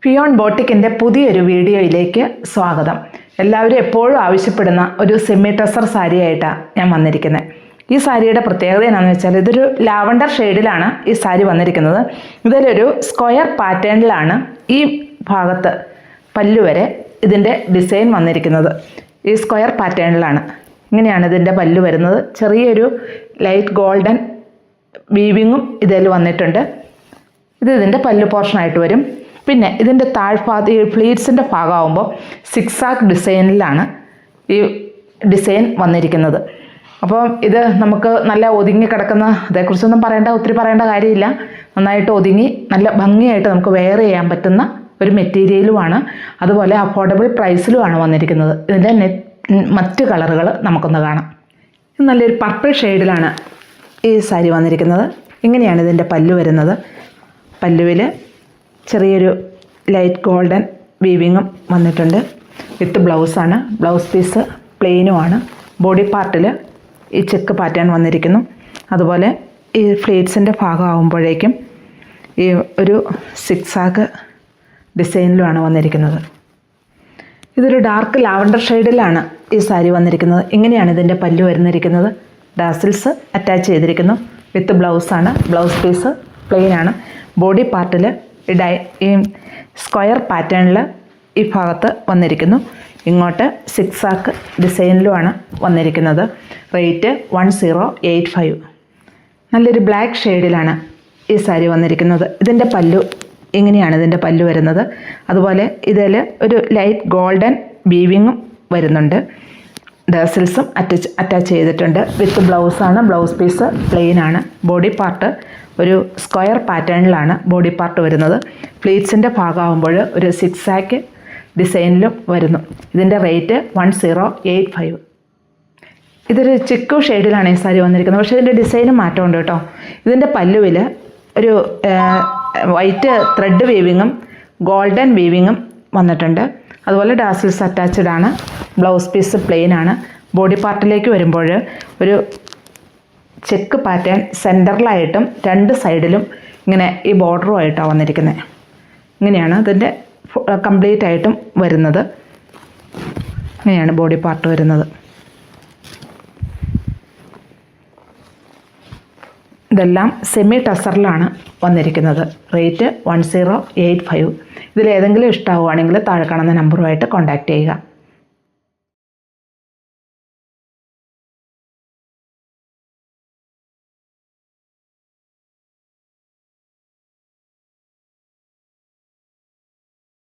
ഫിയോൺ ബോട്ടിക്കിൻ്റെ പുതിയൊരു വീഡിയോയിലേക്ക് സ്വാഗതം. എല്ലാവരും എപ്പോഴും ആവശ്യപ്പെടുന്ന ഒരു സെമി ടസർ സാരിയായിട്ടാണ് ഞാൻ വന്നിരിക്കുന്നത്. ഈ സാരിയുടെ പ്രത്യേകത എന്താണെന്ന് വെച്ചാൽ ഇതൊരു ലാവണ്ടർ ഷെയ്ഡിലാണ് ഈ സാരി വന്നിരിക്കുന്നത്. ഇതിലൊരു സ്ക്വയർ പാറ്റേണിലാണ് ഈ ഭാഗത്ത് പല്ലു വരെ ഇതിൻ്റെ ഡിസൈൻ വന്നിരിക്കുന്നത്. ഈ സ്ക്വയർ പാറ്റേണിലാണ്. ഇങ്ങനെയാണ് ഇതിൻ്റെ പല്ലു വരുന്നത്. ചെറിയൊരു ലൈറ്റ് ഗോൾഡൻ വീവിങ്ങും ഇതിൽ വന്നിട്ടുണ്ട്. ഇത് ഇതിൻ്റെ പല്ലു പോർഷനായിട്ട് വരും. പിന്നെ ഇതിൻ്റെ താഴ്ഭാഗത്ത് ഈ ഫ്ലീറ്റ്സിൻ്റെ ഭാഗമാകുമ്പോൾ സിക്സാക്ക് ഡിസൈനിലാണ് ഈ ഡിസൈൻ വന്നിരിക്കുന്നത്. അപ്പോൾ ഇത് നമുക്ക് നല്ല ഒതുങ്ങി കിടക്കുന്ന, അതേക്കുറിച്ചൊന്നും ഒത്തിരി പറയേണ്ട കാര്യമില്ല. നന്നായിട്ട് ഒതുങ്ങി നല്ല ഭംഗിയായിട്ട് നമുക്ക് വെയർ ചെയ്യാൻ പറ്റുന്ന ഒരു മെറ്റീരിയലുമാണ്. അതുപോലെ അഫോർഡബിൾ പ്രൈസിലുമാണ് വന്നിരിക്കുന്നത്. ഇതിൻ്റെ മറ്റ് കളറുകൾ നമുക്കൊന്ന് കാണാം. ഇത് നല്ലൊരു പർപ്പിൾ ഷെയ്ഡിലാണ് ഈ സാരി വന്നിരിക്കുന്നത്. ഇങ്ങനെയാണ് ഇതിൻ്റെ പല്ലു വരുന്നത്. പല്ലുവിൽ ചെറിയൊരു ലൈറ്റ് ഗോൾഡൻ വീവിങ്ങും വന്നിട്ടുണ്ട്. വിത്ത് ബ്ലൗസാണ്. ബ്ലൗസ് പീസ് പ്ലെയിനുമാണ്. ബോഡി പാർട്ടിൽ ഈ ചെക്ക് പാറ്റേൺ വന്നിരിക്കുന്നു. അതുപോലെ ഈ ഫ്ലീറ്റ്സിൻ്റെ ഭാഗമാകുമ്പോഴേക്കും ഈ ഒരു സിക്സാക്ക് ഡിസൈനിലുമാണ് വന്നിരിക്കുന്നത്. ഇതൊരു ഡാർക്ക് ലാവണ്ടർ ഷെയ്ഡിലാണ് ഈ സാരി വന്നിരിക്കുന്നത്. ഇങ്ങനെയാണ് ഇതിൻ്റെ പല്ലു വരുന്നിരിക്കുന്നത്. ഡാസിൽസ് അറ്റാച്ച് ചെയ്തിരിക്കുന്നു. വിത്ത് ബ്ലൗസാണ്. ബ്ലൗസ് പീസ് പ്ലെയിനാണ്. ബോഡി പാർട്ടിൽ ഈ സ്ക്വയർ പാറ്റേണിൽ ഈ ഭാഗത്ത് വന്നിരിക്കുന്നു. ഇങ്ങോട്ട് സിക്സാക്ക് ഡിസൈനിലുമാണ് വന്നിരിക്കുന്നത്. റേറ്റ് 1085. നല്ലൊരു ബ്ലാക്ക് ഷെയ്ഡിലാണ് ഈ സാരി വന്നിരിക്കുന്നത്. ഇതിൻ്റെ പല്ലു ഇങ്ങനെയാണ് ഇതിൻ്റെ പല്ലു വരുന്നത്. അതുപോലെ ഇതിൽ ഒരു ലൈറ്റ് ഗോൾഡൻ വീവിങ്ങും വരുന്നുണ്ട്. ഡേസിൽസും അറ്റാച്ച് ചെയ്തിട്ടുണ്ട്. വിത്ത് ബ്ലൗസാണ്. ബ്ലൗസ് പീസ് പ്ലെയിനാണ്. ബോഡി പാർട്ട് ഒരു സ്ക്വയർ പാറ്റേണിലാണ് ബോഡി പാർട്ട് വരുന്നത്. ഫ്ലീറ്റ്സിൻ്റെ ഭാഗമാകുമ്പോൾ ഒരു സിക്സാക്ക് ഡിസൈനിലും വരുന്നു. ഇതിൻ്റെ റേറ്റ് 1085. ഇതൊരു ചിക്കു ഷെയ്ഡിലാണ് ഈ സാരി വന്നിരിക്കുന്നത്. പക്ഷേ ഇതിൻ്റെ ഡിസൈനും മാറ്റമുണ്ട് കേട്ടോ. ഇതിൻ്റെ പല്ലുവിൽ ഒരു വൈറ്റ് ത്രെഡ് വീവിങ്ങും ഗോൾഡൻ വീവിങ്ങും വന്നിട്ടുണ്ട്. അതുപോലെ ഡാസിൽസ് അറ്റാച്ച്ഡ് ആണ്. ബ്ലൗസ് പീസ് പ്ലെയിനാണ്. ബോഡി പാർട്ടിലേക്ക് വരുമ്പോൾ ഒരു ചെക്ക് പാറ്റേൺ സെൻറ്ററിലായിട്ടും രണ്ട് സൈഡിലും ഇങ്ങനെ ഈ ബോർഡറുമായിട്ടാണ് വന്നിരിക്കുന്നത്. ഇങ്ങനെയാണ് ഇതിൻ്റെ കംപ്ലീറ്റ് ആയിട്ടും വരുന്നത്. ഇങ്ങനെയാണ് ബോഡി പാർട്ട് വരുന്നത്. ഇതെല്ലാം സെമി ടസറിലാണ് വന്നിരിക്കുന്നത്. റേറ്റ് 1085. ഇതിലേതെങ്കിലും ഇഷ്ടമാവുകയാണെങ്കിൽ താഴെ കാണുന്ന നമ്പറുമായിട്ട് കോൺടാക്റ്റ് ചെയ്യുക.